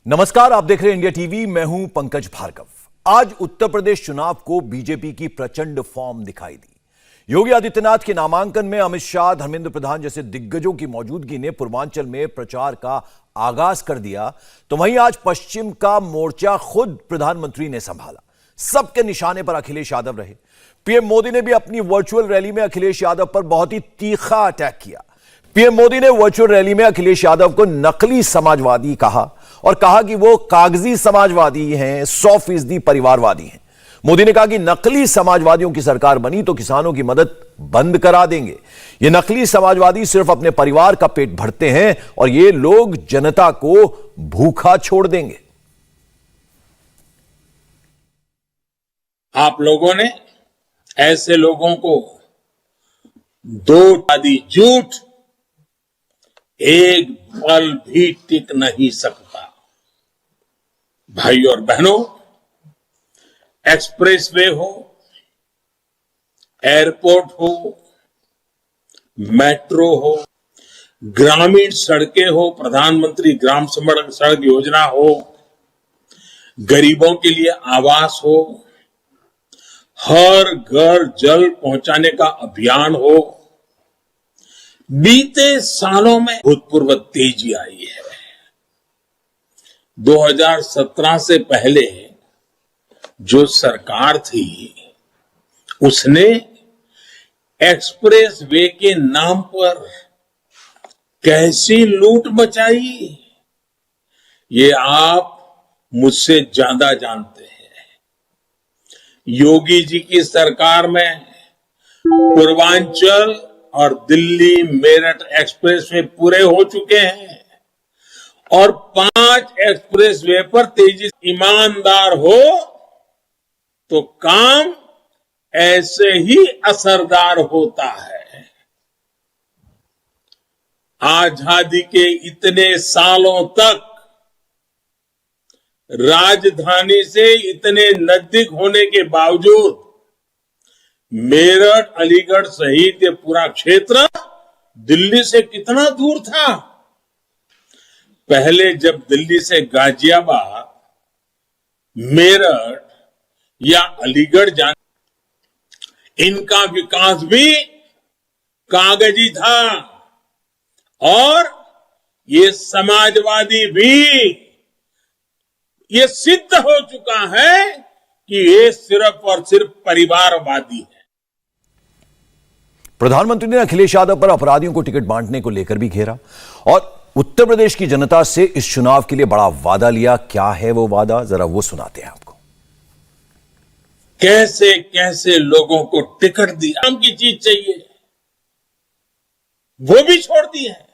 नमस्कार, आप देख रहे हैं इंडिया टीवी। मैं हूं पंकज भार्गव। आज उत्तर प्रदेश चुनाव को बीजेपी की प्रचंड फॉर्म दिखाई दी। योगी आदित्यनाथ के नामांकन में अमित शाह, धर्मेंद्र प्रधान जैसे दिग्गजों की मौजूदगी ने पूर्वांचल में प्रचार का आगाज कर दिया, तो वहीं आज पश्चिम का मोर्चा खुद प्रधानमंत्री ने संभाला। सबके निशाने पर अखिलेश यादव रहे। पीएम मोदी ने भी अपनी वर्चुअल रैली में अखिलेश यादव पर बहुत ही तीखा अटैक किया। पीएम मोदी ने वर्चुअल रैली में अखिलेश यादव को नकली समाजवादी कहा और कहा कि वो कागजी समाजवादी हैं, 100% परिवारवादी हैं। मोदी ने कहा कि नकली समाजवादियों की सरकार बनी तो किसानों की मदद बंद करा देंगे। ये नकली समाजवादी सिर्फ अपने परिवार का पेट भरते हैं और ये लोग जनता को भूखा छोड़ देंगे। आप लोगों ने ऐसे लोगों को दो आदि झूठ एक पल भी टिक नहीं सकता। भाई और बहनों, एक्सप्रेसवे हो, एयरपोर्ट हो, मेट्रो हो, ग्रामीण सड़कें हो, प्रधानमंत्री ग्राम सड़क योजना हो, गरीबों के लिए आवास हो, हर घर जल पहुंचाने का अभियान हो, बीते सालों में भूतपूर्व तेजी आई है। 2017 से पहले जो सरकार थी उसने एक्सप्रेस वे के नाम पर कैसी लूट मचाई, ये आप मुझसे ज्यादा जानते हैं। योगी जी की सरकार में पूर्वांचल और दिल्ली मेरठ एक्सप्रेस वे पूरे हो चुके हैं और 5 एक्सप्रेस वे पर तेजी से ईमानदार हो तो काम ऐसे ही असरदार होता है। आजादी के इतने सालों तक राजधानी से इतने नजदीक होने के बावजूद मेरठ, अलीगढ़ सहित ये पूरा क्षेत्र दिल्ली से कितना दूर था। पहले जब दिल्ली से गाजियाबाद, मेरठ या अलीगढ़ जाने, इनका विकास भी कागजी था और ये समाजवादी भी ये सिद्ध हो चुका है कि ये सिर्फ और सिर्फ परिवारवादी है। प्रधानमंत्री ने अखिलेश यादव पर अपराधियों को टिकट बांटने को लेकर भी घेरा और उत्तर प्रदेश की जनता से इस चुनाव के लिए बड़ा वादा लिया। क्या है वो वादा, जरा वो सुनाते हैं आपको। कैसे कैसे लोगों को टिकट दिया, काम की चीज चाहिए वो भी छोड़ दी है।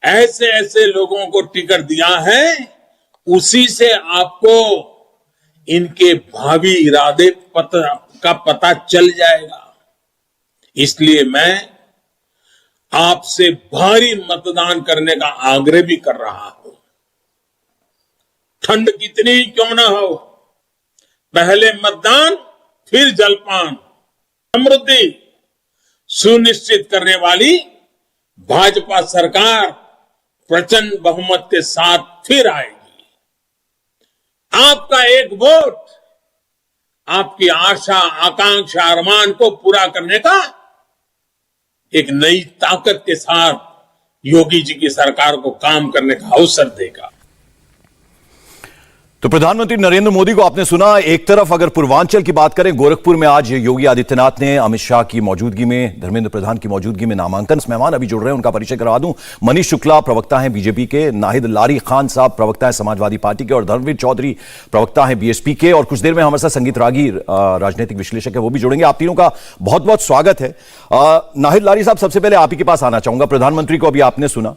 ऐसे ऐसे लोगों को टिकट दिया है, उसी से आपको इनके भावी इरादे का पता चल जाएगा। इसलिए मैं आपसे भारी मतदान करने का आग्रह भी कर रहा हूं। ठंड कितनी ही क्यों ना हो, पहले मतदान फिर जलपान। समृद्धि सुनिश्चित करने वाली भाजपा सरकार प्रचंड बहुमत के साथ फिर आएगी। आपका एक वोट आपकी आशा, आकांक्षा, अरमान को पूरा करने का एक नई ताकत के साथ योगी जी की सरकार को काम करने का अवसर देगा। तो प्रधानमंत्री नरेंद्र मोदी को आपने सुना। एक तरफ अगर पूर्वांचल की बात करें, गोरखपुर में आज योगी आदित्यनाथ ने अमित शाह की मौजूदगी में, धर्मेंद्र प्रधान की मौजूदगी में नामांकन। मेहमान अभी जुड़ रहे हैं, उनका परिचय करवा दूं। मनीष शुक्ला प्रवक्ता हैं बीजेपी के, नाहिद लारी खान साहब प्रवक्ता हैं समाजवादी पार्टी के और धर्मवीर चौधरी प्रवक्ता हैं बीएसपी के। और कुछ देर में हमारे साथ संगीत रागी राजनीतिक विश्लेषक है, वो भी जुड़ेंगे। आप तीनों का बहुत बहुत स्वागत है। नाहिद लारी साहब, सबसे पहले आप ही के पास आना चाहूंगा। प्रधानमंत्री को अभी आपने सुना,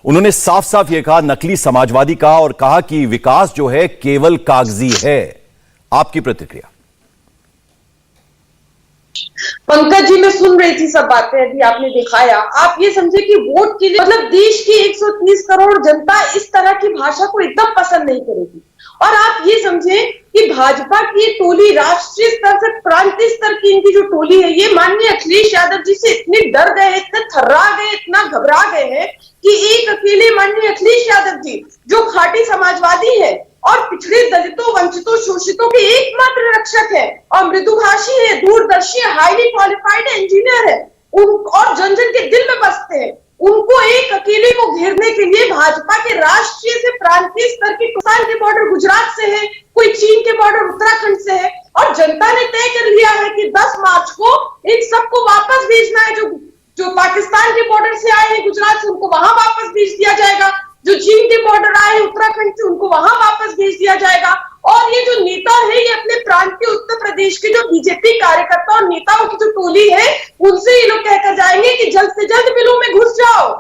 उन्होंने साफ साफ यह कहा नकली समाजवादी का, और कहा कि विकास जो है केवल कागजी है। आपकी प्रतिक्रिया? पंकज जी, मैं सुन रही थी सब बातें अभी आपने दिखाया। आप ये समझे कि वोट के लिए, मतलब देश की 130 करोड़ जनता इस तरह की भाषा को एकदम पसंद नहीं करेगी। और आप ये समझे कि भाजपा की टोली, राष्ट्रीय स्तर से प्रांतीय स्तर की इनकी जो टोली है, ये माननीय अखिलेश यादव जी से इतने डर गए, इतने थर्रा गए, इतना घबरा गए हैं कि एक अकेले माननीय अखिलेश यादव जी जो खाटी समाजवादी है और पिछड़े दलितों, वंचितों, शोषितों के एकमात्र रक्षक है और मृदुभाषी है, दूरदर्शी है, हाईली क्वालिफाइड इंजीनियर है, और जन जन के दिल में बसते हैं, उनको एक अकेले को घेरने के लिए भाजपा के राष्ट्रीय से प्रांतीय स्तर के किसान के बॉर्डर गुजरात से है, कोई चीन के बॉर्डर उत्तराखंड से है, और जनता ने तय कर लिया है कि 10 मार्च को इन सबको वापस भेजना है। जो पाकिस्तान के बॉर्डर से आए हैं गुजरात से, उनको वहां वापस भेज दिया जाएगा। जो चीन के बॉर्डर आए उत्तराखंड से, उनको वहां वापस भेज दिया जाएगा। और ये जो नेता है, ये अपने प्रांतीय उत्तर प्रदेश के जो बीजेपी कार्यकर्ता और नेताओं की जो टोली है, उनसे ये लोग कहकर जाएंगे कि जल्द से जल्द बिलों में घुस जाओ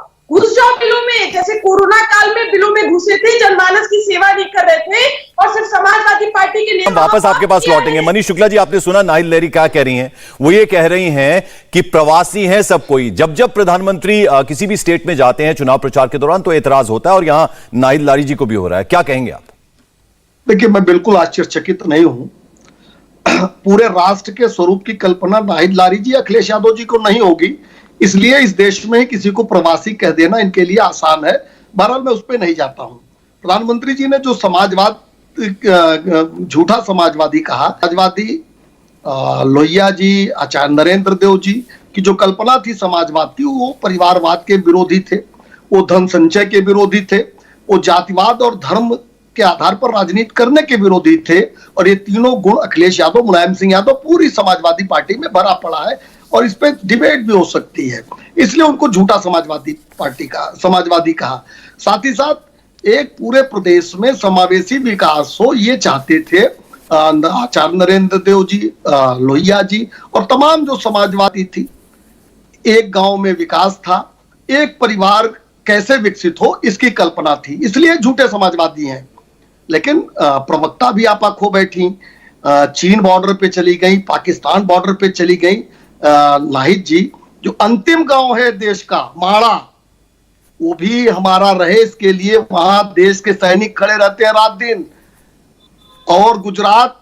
बिलों में। जैसे कोरोना काल में बिलों में घुसे थे, जनमानस की सेवा नहीं कर रहे थे और सिर्फ समाजवादी पार्टी के लिए। हम वापस आपके पास लौटेंगे। मनीष शुक्ला जी, आपने सुना नाहिल लहरी क्या कह रही हैं? वो ये कह रही हैं कि प्रवासी हैं सब कोई। जब प्रधानमंत्री किसी भी स्टेट में जाते हैं चुनाव प्रचार के दौरान तो एतराज होता है, और यहां नाहिल लहरी जी को भी हो रहा है। क्या कहेंगे आप? देखिए, मैं बिल्कुल आश्चर्यचकित नहीं हूं। पूरे राष्ट्र के स्वरूप की कल्पना नाहिल लहरी जी, अखिलेश यादव जी को नहीं होगी, इसलिए इस देश में किसी को प्रवासी कह देना इनके लिए आसान है। बहरहाल मैं उस पर नहीं जाता हूं। प्रधानमंत्री जी ने जो समाजवाद, झूठा समाजवादी कहा, समाजवादी लोहिया जी, आचार्य नरेंद्र देव जी की जो कल्पना थी समाजवाद की, वो परिवारवाद के विरोधी थे, वो धन संचय के विरोधी थे, वो जातिवाद और धर्म के आधार पर राजनीति करने के विरोधी थे। और ये तीनों गुण अखिलेश यादव, मुलायम सिंह यादव, पूरी समाजवादी पार्टी में भरा पड़ा है और इस पे डिबेट भी हो सकती है, इसलिए उनको झूठा समाजवादी कहा। साथ ही साथ एक पूरे प्रदेश में समावेशी विकास हो, ये चाहते थे आचार्य नरेंद्र देव जी, लोहिया जी और तमाम जो समाजवादी थी। एक गांव में विकास था, एक परिवार कैसे विकसित हो, इसकी कल्पना थी, इसलिए झूठे समाजवादी हैं। लेकिन प्रवक्ता भी आपा खो बैठी, चीन बॉर्डर पे चली गई, पाकिस्तान बॉर्डर पे चली गई। नाहिद जी, जो अंतिम गांव है देश का, माड़ा, वो भी हमारा रहे, इसके लिए वहां देश के सैनिक खड़े रहते हैं रात दिन। और गुजरात,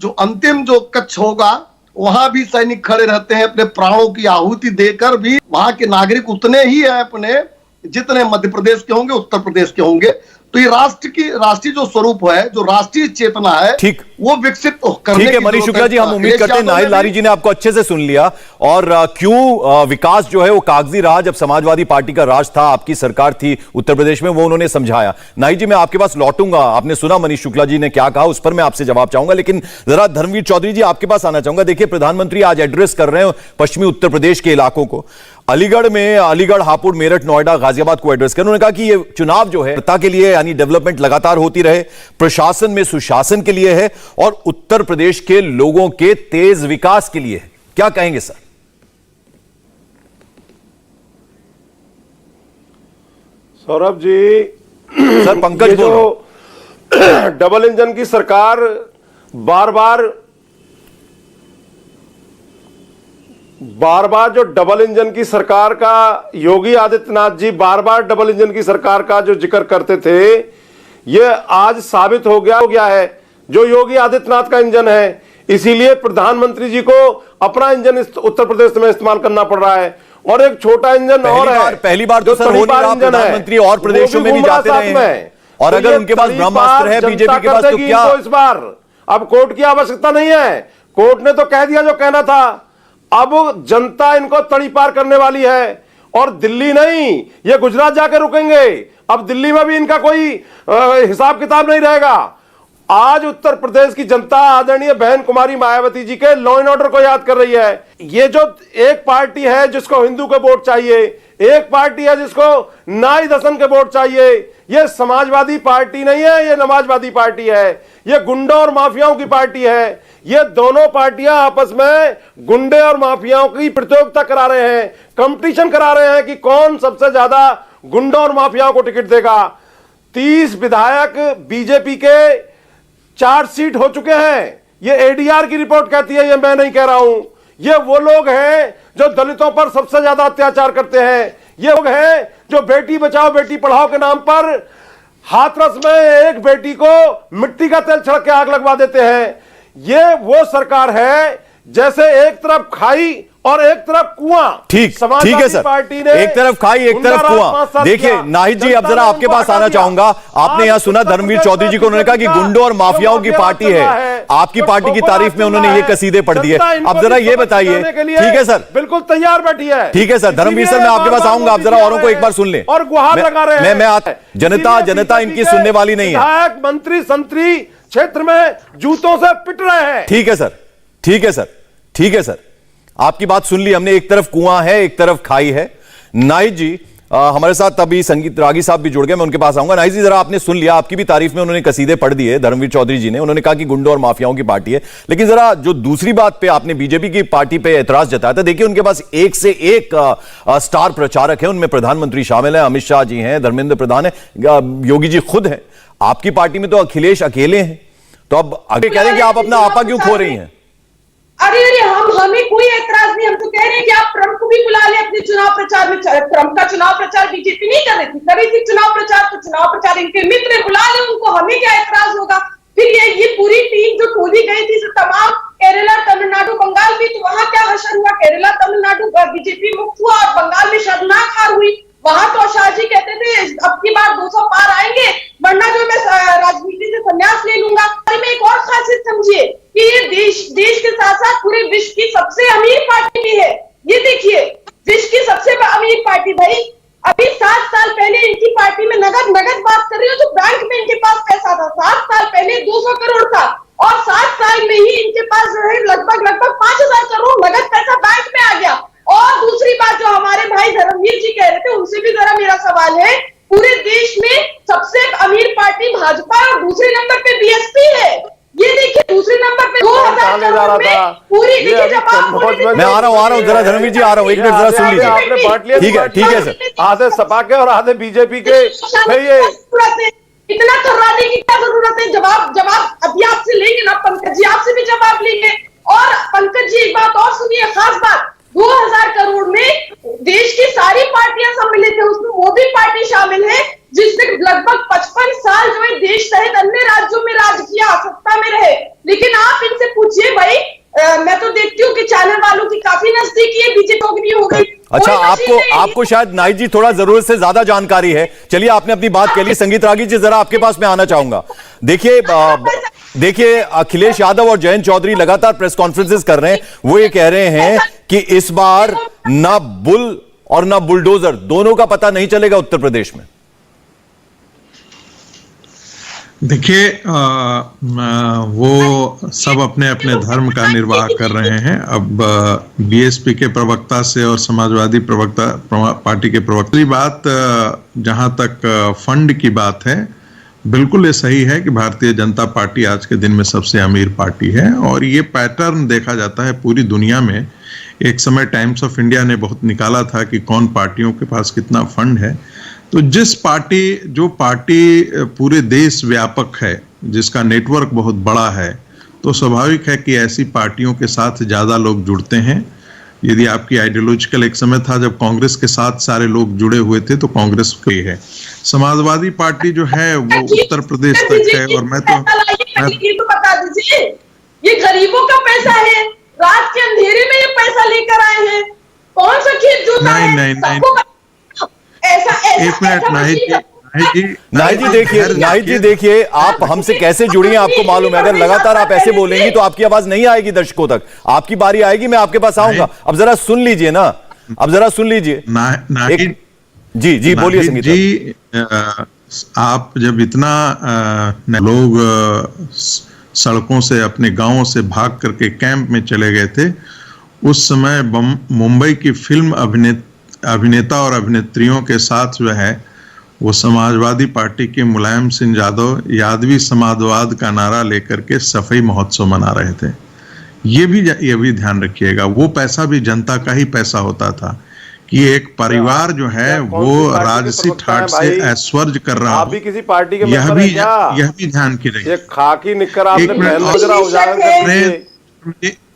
जो अंतिम जो कच्छ होगा, वहां भी सैनिक खड़े रहते हैं, अपने प्राणों की आहुति देकर भी। वहां के नागरिक उतने ही हैं अपने जितने मध्य प्रदेश के होंगे, उत्तर प्रदेश के होंगे। तो ये राष्ट्रीय जो स्वरूप है, जो राष्ट्रीय चेतना है, ठीक, वो विकसित करने। ठीक है मनीष शुक्ला जी, हम उम्मीद करते हैं नाहिल लहरी जी ने आपको अच्छे से सुन लिया। और क्यों विकास जो है वो कागजी रहा जब समाजवादी पार्टी का राज था, आपकी सरकार थी उत्तर प्रदेश में, वो उन्होंने समझाया। नाहिल जी, मैं आपके पास लौटूंगा। आपने सुना मनीष शुक्ला जी ने क्या कहा, उस पर मैं आपसे जवाब चाहूंगा, लेकिन जरा धर्मवीर चौधरी जी आपके पास आना चाहूंगा। देखिए, प्रधानमंत्री आज एड्रेस कर रहे हैं पश्चिमी उत्तर प्रदेश के इलाकों को। अलीगढ़ में, अलीगढ़, हापुड़, मेरठ, नोएडा, गाजियाबाद को एड्रेस कर उन्होंने कहा कि ये चुनाव जो है जनता के लिए, यानी डेवलपमेंट लगातार होती रहे, प्रशासन में सुशासन के लिए है और उत्तर प्रदेश के लोगों के तेज विकास के लिए है। क्या कहेंगे सर? सौरभ जी, सर पंकज, जो डबल इंजन की सरकार बार बार जो डबल इंजन की सरकार का, योगी आदित्यनाथ जी बार बार डबल इंजन की सरकार का जो जिक्र करते थे, ये आज साबित हो गया है जो योगी आदित्यनाथ का इंजन है। इसीलिए प्रधानमंत्री जी को अपना इंजन उत्तर प्रदेश में इस्तेमाल करना पड़ रहा है। और एक छोटा इंजन और है, पहली बार तो सर हो नहीं रहा, प्रधानमंत्री और प्रदेशों में भी जाते रहे हैं। और अगर उनके पास ब्रह्मास्त्र है बीजेपी के पास, तो क्या इस बार अब कोर्ट की आवश्यकता नहीं है? कोर्ट ने तो कह दिया जो कहना था। अब जनता इनको तड़ी पार करने वाली है। और दिल्ली नहीं, ये गुजरात जाकर रुकेंगे। अब दिल्ली में भी इनका कोई हिसाब किताब नहीं रहेगा। आज उत्तर प्रदेश की जनता आदरणीय बहन कुमारी मायावती जी के लॉ एंड ऑर्डर को याद कर रही है। ये जो एक पार्टी है जिसको हिंदू के वोट चाहिए, एक पार्टी है जिसको नाई दसन के वोट चाहिए, ये समाजवादी पार्टी नहीं है, ये नमाजवादी पार्टी है, ये गुंडों और माफियाओं की पार्टी है। ये दोनों पार्टियां आपस में गुंडे और माफियाओं की प्रतियोगिता करा रहे हैं, कंपटीशन करा रहे हैं कि कौन सबसे ज्यादा गुंडों और माफियाओं को टिकट देगा। 30 विधायक बीजेपी के चार्जशीट हो चुके हैं। ये एडीआर की रिपोर्ट कहती है, ये मैं नहीं कह रहा हूं। ये वो लोग हैं जो दलितों पर सबसे ज्यादा अत्याचार करते हैं। ये लोग हैं जो बेटी बचाओ बेटी पढ़ाओ के नाम पर हाथरस में एक बेटी को मिट्टी का तेल छिड़क के आग लगवा देते हैं। ये वो सरकार है जैसे एक तरफ खाई और एक तरफ कुआं। ठीक है सर, पार्टी ने एक तरफ खाई एक तरफ कुआं। देखिए नाहिद जी, अब जरा आपके पास आना चाहूंगा। आपने यहां सुना धर्मवीर चौधरी जी को, उन्होंने कहा कि गुंडों और माफियाओं की पार्टी है। आपकी पार्टी की तारीफ में उन्होंने ये कसीदे पढ़ दिए। अब जरा ये बताइए, ठीक है सर, बिल्कुल तैयार बैठी है। ठीक है सर, धर्मवीर सर मैं आपके पास आऊंगा, आप जरा औरों को एक बार सुन लें और गुहार लगा रहे हैं। मैं जनता इनकी सुनने वाली नहीं है। विधायक मंत्री संतरी क्षेत्र में जूतों से पिट रहे हैं। ठीक है सर, ठीक है सर, ठीक है सर, आपकी बात सुन ली हमने। एक तरफ कुआं है, एक तरफ खाई है। नाहिद जी हमारे साथ अभी संगीत रागी साहब भी जुड़ गए, मैं उनके पास आऊंगा। नाहिद जी जरा आपने सुन लिया, आपकी भी तारीफ में उन्होंने कसीदे पढ़ दिए धर्मवीर चौधरी जी ने। उन्होंने कहा कि गुंडों और माफियाओं की पार्टी है, लेकिन जरा जो दूसरी बात पे आपने बीजेपी की पार्टी पे एतराज जताया था, देखिए उनके पास एक से एक स्टार प्रचारक है। उनमें प्रधानमंत्री शामिल है, अमित शाह जी हैं, धर्मेंद्र प्रधान है, योगी जी खुद हैं। आपकी पार्टी में तो अखिलेश अकेले हैं, तो अब आगे कह रहे हैं कि आप अपना आपा क्यों खो रही हैं? अरे हमें कोई ऐतराज नहीं। हम तो कह रहे हैं कि आप ट्रंप को भी बुला ले अपने चुनाव प्रचार में। ट्रंप का चुनाव प्रचार बीजेपी नहीं कर रही थी चुनाव प्रचार, तो चुनाव प्रचार इनके मित्र बुला ले उनको, हमें क्या ऐतराज होगा। फिर ये पूरी टीम जो खोली गई थी, तमाम केरला, तमिलनाडु, बंगाल भी, तो वहां क्या हशर हुआ? केरला तमिलनाडु बीजेपी मुक्त हुआ और बंगाल में शर्मनाक हार हुई। वहां तो शाह जी कहते थे अब की बार 200 पार आएंगे, वरना जो मैं राजनीति से संन्यास ले लूंगा। में एक और खासियत समझिए कि ये देश के साथ साथ पूरे विश्व की सबसे अमीर पार्टी भी है। ये देखिए, विश्व की सबसे अमीर पार्टी भाई। अभी 7 साल पहले इनकी पार्टी में नगद बात कर रही हो तो बैंक में इनके पास पैसा था। 7 साल पहले 200 करोड़ था और 7 साल में ही इनके पास जो है लगभग 5000 करोड़ नगद पैसा बैंक में आ गया। और दूसरी बात जो हमारे भाई धर्मवीर जी कह रहे थे, उनसे भी जरा मेरा सवाल है, पूरे देश में सबसे अमीर पार्टी भाजपा और दूसरे नंबर पे बीएसपी है। ये देखिए दूसरे नंबर पे 2000 करोड़ में पूरी, देखिए जब आप मैं आ रहा हूं जरा धर्मवीर जी, आ रहा हूं, एक मिनट जरा सुन लीजिए। आपने बांट लिया, ठीक है सर, आधे सपा के और आधे बीजेपी के। इतना कराने की क्या जरूरत है? जवाब अभी आपसे लेंगे ना, पंकज जी आपसे भी जवाब लेंगे। और पंकज जी एक बात और सुनिए, खास बात, 2000 करोड़ में देश की सारी पार्टियां सम्मिलित है, उसमें वो भी पार्टी शामिल है जिसने लगभग 55 साल जो है देश सहित अन्य राज्यों में राज किया, सत्ता में रहे। लेकिन आप इनसे पूछिए भाई, मैं तो देखती हूँ कि चैनल वालों की काफी नजदीकी है बीजेपी हो गई। अच्छा, आपको शायद नाहिद जी थोड़ा जरूरत से ज्यादा जानकारी है। चलिए आपने अपनी बात कह ली। संगीत रागी जी जरा आपके पास मैं आना चाहूंगा। देखिए अखिलेश यादव और जयंत चौधरी लगातार प्रेस कॉन्फ्रेंसेस कर रहे हैं। वो ये कह रहे हैं कि इस बार ना बुल और ना बुलडोजर, दोनों का पता नहीं चलेगा उत्तर प्रदेश में। देखिए वो सब अपने अपने धर्म का निर्वाह कर रहे हैं। अब बीएसपी के प्रवक्ता से और समाजवादी पार्टी के प्रवक्ता की बात, जहां तक फंड की बात है, बिल्कुल ये सही है कि भारतीय जनता पार्टी आज के दिन में सबसे अमीर पार्टी है। और ये पैटर्न देखा जाता है पूरी दुनिया में। एक समय टाइम्स ऑफ इंडिया ने बहुत निकाला था कि कौन पार्टियों के पास कितना फंड है। तो जो पार्टी पूरे देश व्यापक है, जिसका नेटवर्क बहुत बड़ा है, तो स्वाभाविक है कि ऐसी पार्टियों के साथ ज्यादा लोग जुड़ते हैं। यदि आपकी आइडियोलॉजिकल, एक समय था जब कांग्रेस के साथ सारे लोग जुड़े हुए थे, तो कांग्रेस कोई है। समाजवादी पार्टी जो है वो उत्तर प्रदेश तक है। और मैं तो बता दीजिए, ये गरीबों का पैसा है, रात के अंधेरे में ये पैसा लेकर आए हैं। कौन सा खेत जोता है? नहीं एक मिनट नाहिद जी देखिए, आप हमसे कैसे जुड़ी हैं आपको मालूम है। अगर लगातार आप ऐसे बोलेंगी तो आपकी आवाज नहीं आएगी दर्शकों तक। आपकी बारी आएगी, मैं आपके पास आऊंगा। अब जरा सुन लीजिए ना, अब जरा सुन लीजिए। जी बोलिए संगीत जी। आप जब इतना लोग सड़कों से, अपने गांवों से भाग करके कैंप में चले गए थे, उस समय मुंबई की फिल्म अभिनेता और अभिनेत्रियों के साथ जो है वो समाजवादी पार्टी के मुलायम सिंह यादव यादवी समाजवाद का नारा लेकर के सफाई महोत्सव मना रहे थे। ये भी ध्यान रखिएगा, वो पैसा भी जनता का ही पैसा होता था कि एक परिवार जो है वो राजसी ठाट से ऐश्वर्य कर रहा हो। किसी पार्टी के यह भी ध्यान की रही। खाकी निककर आपने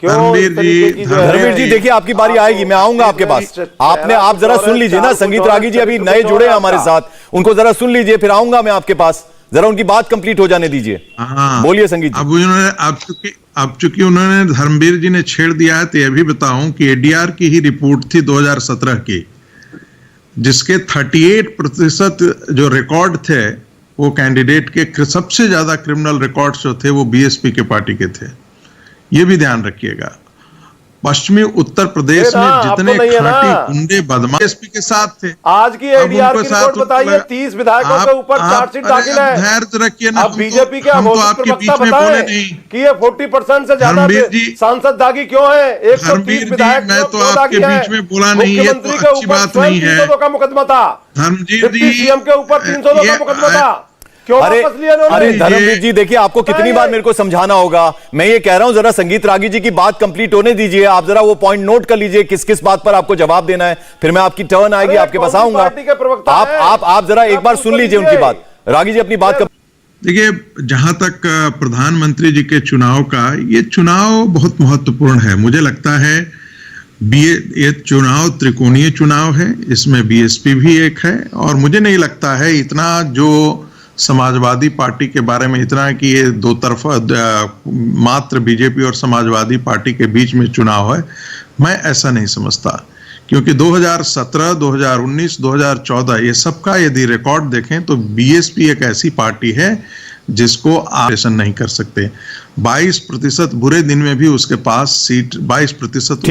धर्मवीर जी देखिए, आपकी बारी आएगी, मैं आऊंगा आपके पास। आप जरा सुन लीजिए ना, संगीत रागी जी अभी नए जुड़े हैं हमारे साथ, उनको जरा सुन लीजिए, फिर आऊंगा मैं आपके पास। जरा उनकी बात कंप्लीट हो जाने दीजिए। बोलिए संगीत जी। अब चूंकि उन्होंने धर्मवीर जी ने छेड़ दिया है तो यह भी बताऊं कि एडीआर की ही रिपोर्ट थी 2017 की, जिसके 38% जो रिकॉर्ड थे वो कैंडिडेट के सबसे ज्यादा क्रिमिनल रिकॉर्ड्स जो थे वो बीएसपी के पार्टी के थे। ये भी ध्यान रखिएगा। पश्चिमी उत्तर प्रदेश में जितने खाटी गुंडे बदमाश बीएसपी के साथ थे, आज की एडीआर की रिपोर्ट बताइए, 30 विधायकों के ऊपर चार्जशीट दाखिल है। धैर्य रखिए ना, अब बीजेपी के हम तो आपके बीच में बोले नहीं कि ये 40% से ज्यादा सांसद दागी क्यों है? 130 विधायक मैं तो आपके बीच में बोला नहीं, ये तो अच्छी बात नहीं है। 302 का मुकदमा था, धर्मजीत जी सीएम के ऊपर 302 का मुकदमा था, क्यों वापस लिया इन्होंने? अरे धर्मवीर जी देखिए, आपको कितनी बार मेरे को समझाना होगा। मैं ये कह रहा हूं जरा संगीत रागी जी की बात कंप्लीट होने दीजिए। आप जरा वो पॉइंट नोट कर लीजिए किस किस बात पर आपको जवाब देना है, फिर मैं आपकी टर्न आएगी, आपके पास आऊंगा। आप जरा एक बार सुन लीजिए उनकी बात। रागी जी अपनी बात देखिए, जहां तक प्रधानमंत्री जी के चुनाव का, ये चुनाव बहुत महत्वपूर्ण है। मुझे लगता है ये चुनाव त्रिकोणीय चुनाव है, इसमें बीएसपी भी एक है, और मुझे नहीं लगता है इतना जो समाजवादी पार्टी के बारे में इतना कि ये दो तरफा मात्र बीजेपी और समाजवादी पार्टी के बीच में चुनाव है, मैं ऐसा नहीं समझता। क्योंकि 2017, 2019, 2014 ये सबका यदि रिकॉर्ड देखें तो बीएसपी एक ऐसी पार्टी है जिसको आप नहीं कर सकते। 22% बुरे दिन में भी उसके पास सीट, 22%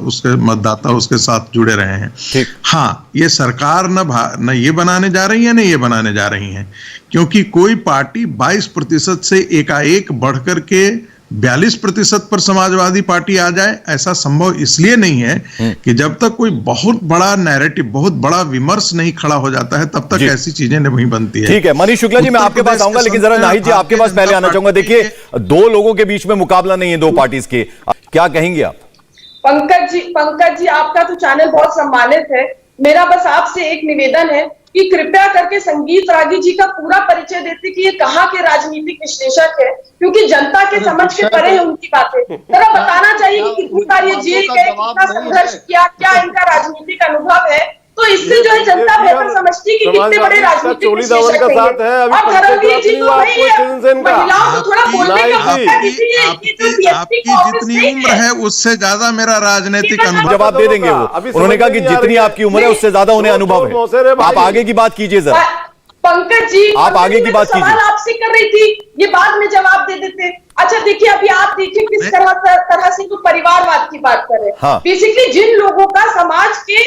उसके मतदाता उसके साथ जुड़े रहे हैं। हाँ, ये सरकार न ये बनाने जा रही है, न ये बनाने जा रही है, क्योंकि कोई पार्टी 22% से एकाएक बढ़कर के 42% पर समाजवादी पार्टी आ जाए, ऐसा संभव इसलिए नहीं है कि जब तक कोई बहुत बड़ा नैरेटिव, बहुत बड़ा विमर्श नहीं खड़ा हो जाता है, तब तक ऐसी चीजें नहीं बनती है। ठीक है मनीष शुक्ला जी, मैं आपके पास आऊंगा, लेकिन जरा नाहिद जी आपके पास पहले आना चाहूंगा। देखिए, दो लोगों के बीच में मुकाबला नहीं है, दो पार्टीज के, क्या कहेंगे आप? पंकज जी आपका तो चैनल बहुत सम्मानित है। मेरा बस आपसे एक निवेदन है कि कृपया करके संगीत रागी जी का पूरा परिचय देते कि ये कहाँ के राजनीतिक विश्लेषक है, क्योंकि जनता के समझ के परे है उनकी बातें। जरा बताना चाहिए कि कितनी बार ये जेल गए, कितना संघर्ष किया, क्या इनका राजनीतिक अनुभव है, तो इससे जो है जनता बेहतर समझती कि कितने बड़े राजनीतिक विश्लेषक हैं। अब धर्मवीर जी तो भाई महिलाओं को थोड़ा बोलने का मौका दीजिए। आपकी जितनी उम्र है उससे ज्यादा मेरा राजनीतिक अनुभव। जवाब दे देंगे वो, उन्होंने कहा कि जितनी आपकी उम्र है उससे ज्यादा उन्हें अनुभव है। आप आगे की बात कीजिए जरा। पंकज जी, आप आगे की बात कीजिए। सवाल आपसे कर रही थी, ये बाद में जवाब दे देते। अच्छा देखिए, अभी आप देखिए किस तरह से तो परिवारवाद की बात कर रहे हैं। हाँ। बेसिकली जिन लोगों का समाज के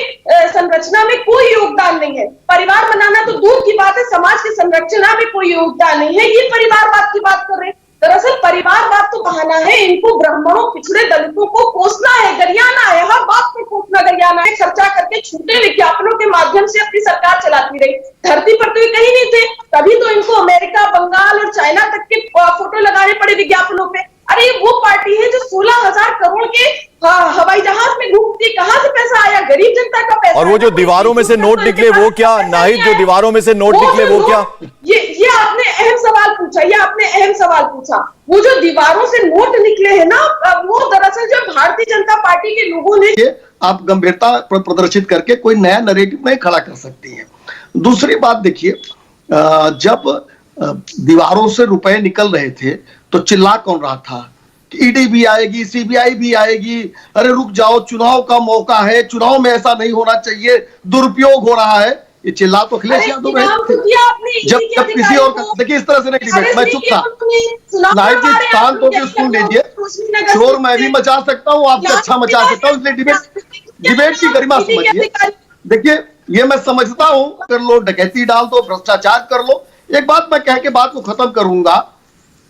संरचना में कोई योगदान नहीं है, परिवार बनाना तो दूर की बात है, समाज के संरचना में कोई योगदान नहीं है, ये परिवारवाद की बात कर रहे हैं। दरअसल परिवारवाद तो बहाना है, इनको ब्राह्मणों, पिछड़े दलितों को कोसना है, गरियाना है, हर बात पर कोसना गरियाना है। खर्चा करके झूठे विज्ञापनों के माध्यम से अपनी सरकार चलाती रही। धरती पर तो ये कहीं नहीं थे, तभी तो इनको अमेरिका, बंगाल और चाइना तक के फोटो लगाने पड़े विज्ञापनों पे। अरे वो पार्टी है जो 16,000 करोड़ के हवाई जहाज में घूमती, कहां से पैसा आया? गरीब जनता का पैसा। और वो जो दीवारों में से नोट निकले वो क्या नाहिद, जो दीवारों में से नोट निकले वो क्या? ये आपने अहम सवाल पूछा, ये आपने अहम सवाल पूछा। वो जो दीवारों से नोट निकले हैं ना, वो दरअसल जो भारतीय जनता पार्टी के लोगों ने, आप गंभीरता प्रदर्शित करके कोई नया नैरेटिव नहीं खड़ा कर सकती हैं। दूसरी बात देखिए, जब दीवारों से रुपए निकल रहे थे तो चिल्ला कौन रहा था कि ईडी भी आएगी, सीबीआई भी आएगी, अरे रुक जाओ, चुनाव का मौका है, चुनाव में ऐसा नहीं होना चाहिए, दुरुपयोग हो रहा है। ये चिल्ला तो अखिलेश यादव है। जब किसी और, देखिए इस तरह से नहीं डिबेट, मैं चुप था। नाहिद जी कान तो सुन लीजिए, शोर मैं भी मचा सकता हूँ, आपसे अच्छा मचा सकता हूँ, इसलिए डिबेट की गरिमा समझिए। देखिए, ये मैं समझता हूँ, कर लो, डकैती डाल दो, भ्रष्टाचार कर लो। एक बात मैं कह के बात को खत्म करूंगा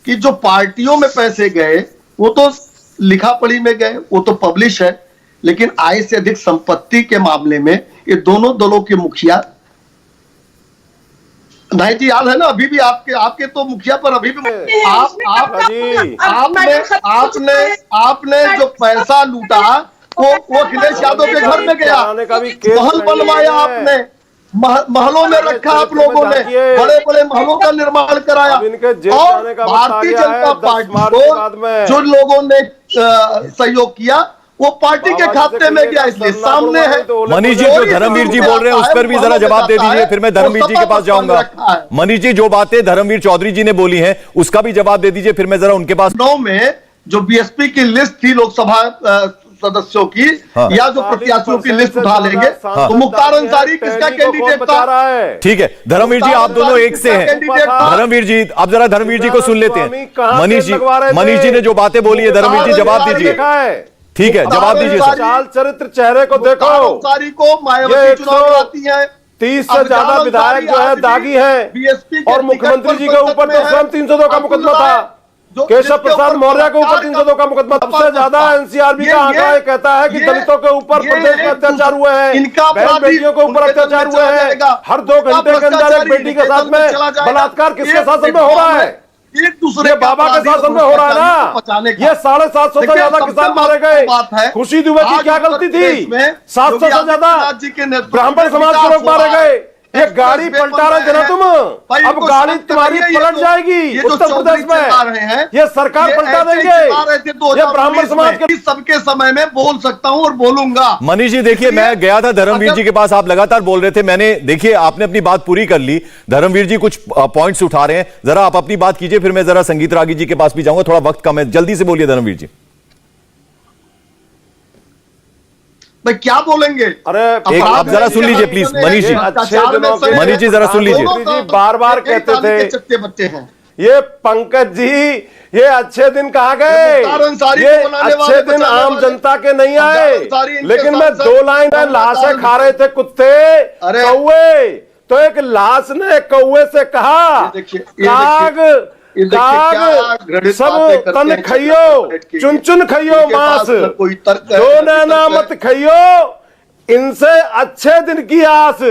कि जो पार्टियों में पैसे गए वो तो लिखा पढ़ी में गए, वो तो पब्लिश है, लेकिन आय से अधिक संपत्ति के मामले में ये दोनों दलों के मुखिया, नाहिद जी याद है ना, अभी भी आपके तो मुखिया पर अभी भी आपने जो पैसा लूटा वो अखिलेश यादव के घर में गया, महल बनवाया आपने, महलों में रखा आप लोगों ने, बड़े बड़े महलों का निर्माण कराया। और भारतीय जनता पार्टी को जो लोगों ने सहयोग किया वो पार्टी के खाते में गया, इसलिए सामने है। मनीष जी, जो धर्मवीर जी बोल रहे हैं उस पर भी जरा जवाब दे दीजिए, फिर मैं धर्मवीर जी के पास जाऊंगा। मनीष जी, जो बातें धर्मवीर चौधरी जी ने बोली हैं उसका भी जवाब दे दीजिए, फिर मैं जरा उनके पास। लखनऊ में जो बीएसपी की लिस्ट थी लोकसभा सदस्यों की, हाँ। या जो प्रत्याशियों की लिस्ट उठा लेंगे, तो मुख्तार अंसारी किसका कैंडिडेट था? ठीक है धर्मवीर जी, आप दोनों एक से हैं। धर्मवीर जी, आप जरा धर्मवीर जी को सुन लेते हैं। मनीष जी ने जो बातें बोली है, धर्मवीर जी जवाब दीजिए। ठीक है, जवाब दीजिए सर। चाल चरित्र चेहरे को देखो, अंसारी को मायावती चुनाव लड़ती है, 30 से ज्यादा विधायक जो है दागी हैं, बीएसपी और मुख्यमंत्री जी के ऊपर तो स्वयं 302 का मुकदमा था, केशव प्रसाद मौर्य के ऊपर 302 का मुकदमा। सबसे ज्यादा एनसीआरबी का आंकड़ा ये कहता है कि दलितों के ऊपर प्रदेश में अत्याचार हुए हैं, बहन बेटियों के ऊपर अत्याचार हुए हैं, हर 2 घंटे के अंदर एक बेटी के साथ में बलात्कार किसके शासन में हो रहा है? एक दूसरे ये बाबा के शासन में हो रहा है ना। ये 750 से ज्यादा किसान मारे गए। खुशी दुबे की क्या गलती थी? 700 से ज्यादा ब्राह्मण समाज के लोग मारे गए। ये गाड़ी पलटा रहे थे ना तुम, अब गाड़ी तुम्हारी पलट जाएगी उत्तर प्रदेश में। ये सरकार पलटा देंगे। ये ब्राह्मण समाज के सबके समय में बोल सकता हूं और बोलूंगा। मनीष जी देखिए, मैं गया था धर्मवीर जी के पास, आप लगातार बोल रहे थे। मैंने देखिए, आपने अपनी बात पूरी कर ली। धर्मवीर जी कुछ पॉइंट्स उठा रहे हैं, जरा आप अपनी बात कीजिए, फिर मैं जरा संगीत रागी जी के पास भी जाऊंगा। थोड़ा वक्त कम है, जल्दी से बोलिए धर्मवीर जी। भाई क्या बोलेंगे? अरे आप जरा सुन लीजिए प्लीज मनीष जी। मनीष जी जरा सुन लीजिए। बार बार कहते थे चट्टे बच्चे हैं ये पंकज जी, ये अच्छे दिन कहाँ गए? ये अच्छे दिन आम जनता के नहीं आए। लेकिन मैं 2 लाइन में लाशें खा रहे थे कुत्ते, कौवे, तो एक लाश ने कौवे से कहा, काग सब तन खइयो, चुन चुन खइयो मांस, दो नैना मत खइयो, इनसे अच्छे दिन की आस।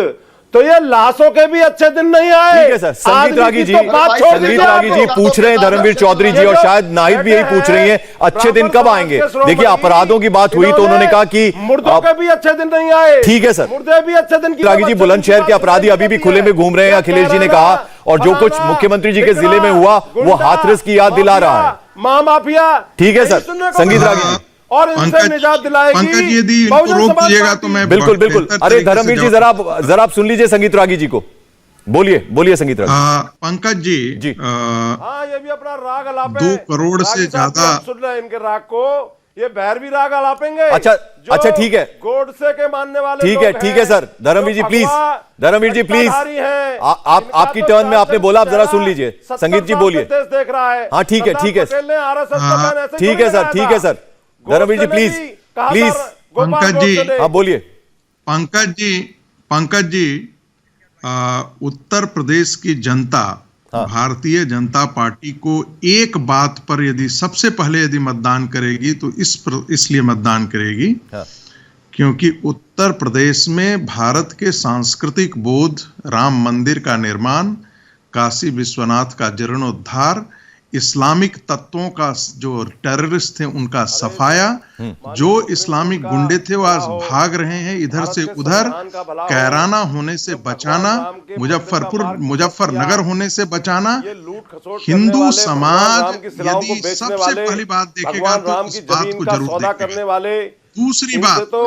तो ये लाशों के भी अच्छे दिन नहीं आए। ठीक है सर, संगीत रागी जी, संगीत रागी जी पूछ रहे हैं, धर्मवीर चौधरी जी और शायद नाहिद भी यही पूछ रही हैं, अच्छे दिन कब आएंगे? देखिए अपराधों की बात हुई तो उन्होंने कहा कि मुर्दों के भी अच्छे दिन नहीं आए। ठीक है सर, मुर्दे भी अच्छे दिन की। रागी जी, बुलंदशहर के अपराधी अभी भी खुले में घूम रहे हैं, अखिलेश जी ने कहा, और जो कुछ मुख्यमंत्री जी के जिले में हुआ वो हाथरस की याद दिला रहा है। मां माफिया। ठीक है सर, संगीत रागी जी और इनसे निजात दिलाएगी। पंकज यदि इनको रोक दीजिएगा तो मैं बिल्कुल बिल्कुल। अरे धर्मवीर जी जरा आप सुन लीजिए संगीत रागी जी को। बोलिए संगीत रागी। पंकज जी, हाँ ये भी अपना राग अलापे। 2 करोड़ से ज्यादा सुन रहे हैं इनके राग को, ये बहर भी राग अलापेंगे। अच्छा ठीक है, गोडसे के मानने वाले ठीक है sir. Dharmveer ji please, Dharmveer ji please, आपकी टर्न में आपने बोला, आप जरा सुन लीजिए। संगीत जी बोलिए। देख रहा है। हाँ ठीक है सर, ठीक है सर। धर्मवीर जी प्लीज पंकज जी, हाँ बोलिए। पंकज जी, उत्तर प्रदेश की जनता भारतीय जनता पार्टी को एक बात पर यदि सबसे पहले यदि मतदान करेगी तो इसलिए मतदान करेगी क्योंकि उत्तर प्रदेश में भारत के सांस्कृतिक बोध, राम मंदिर का निर्माण, काशी विश्वनाथ का जीर्णोद्धार, इस्लामिक तत्वों का जो टेररिस्ट थे उनका सफाया, जो इस्लामिक गुंडे थे वो आज भाग रहे हैं इधर से उधर, कैराना होने से बचाना, मुजफ्फरनगर होने से बचाना, हिंदू समाज यदि सबसे पहली बात देखेगा तो इस बात को जरूर देखेगा। दूसरी बात जो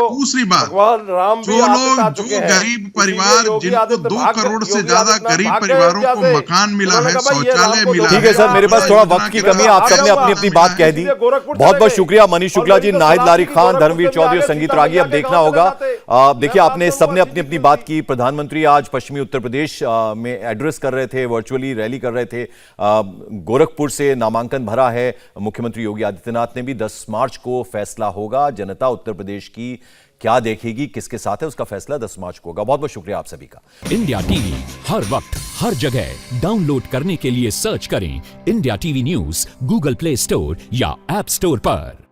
लोग, जो गरीब परिवार जिनको 2 करोड़ से ज्यादा गरीब परिवारों को मकान मिला है, शौचालय मिला है। ठीक है सर, मेरे पास थोड़ा वक्त की कमी है, आप सबने अपनी बात कह दी। बहुत बहुत शुक्रिया मनीष शुक्ला जी, नाहिद लारिक खान, धर्मवीर चौधरी और संगीत रागी। अब देखना होगा, देखिए आपने सबने अपनी बात की। प्रधानमंत्री आज पश्चिमी उत्तर प्रदेश में एड्रेस कर रहे थे, वर्चुअली रैली कर रहे थे। गोरखपुर से नामांकन भरा है मुख्यमंत्री योगी आदित्यनाथ ने भी। 10 मार्च को फैसला होगा, जनता उत्तर प्रदेश की क्या देखेगी, किसके साथ है, उसका फैसला 10 मार्च को होगा। बहुत बहुत शुक्रिया आप सभी का। इंडिया टीवी हर वक्त हर जगह डाउनलोड करने के लिए सर्च करें India TV news Google play store या ऐप स्टोर पर।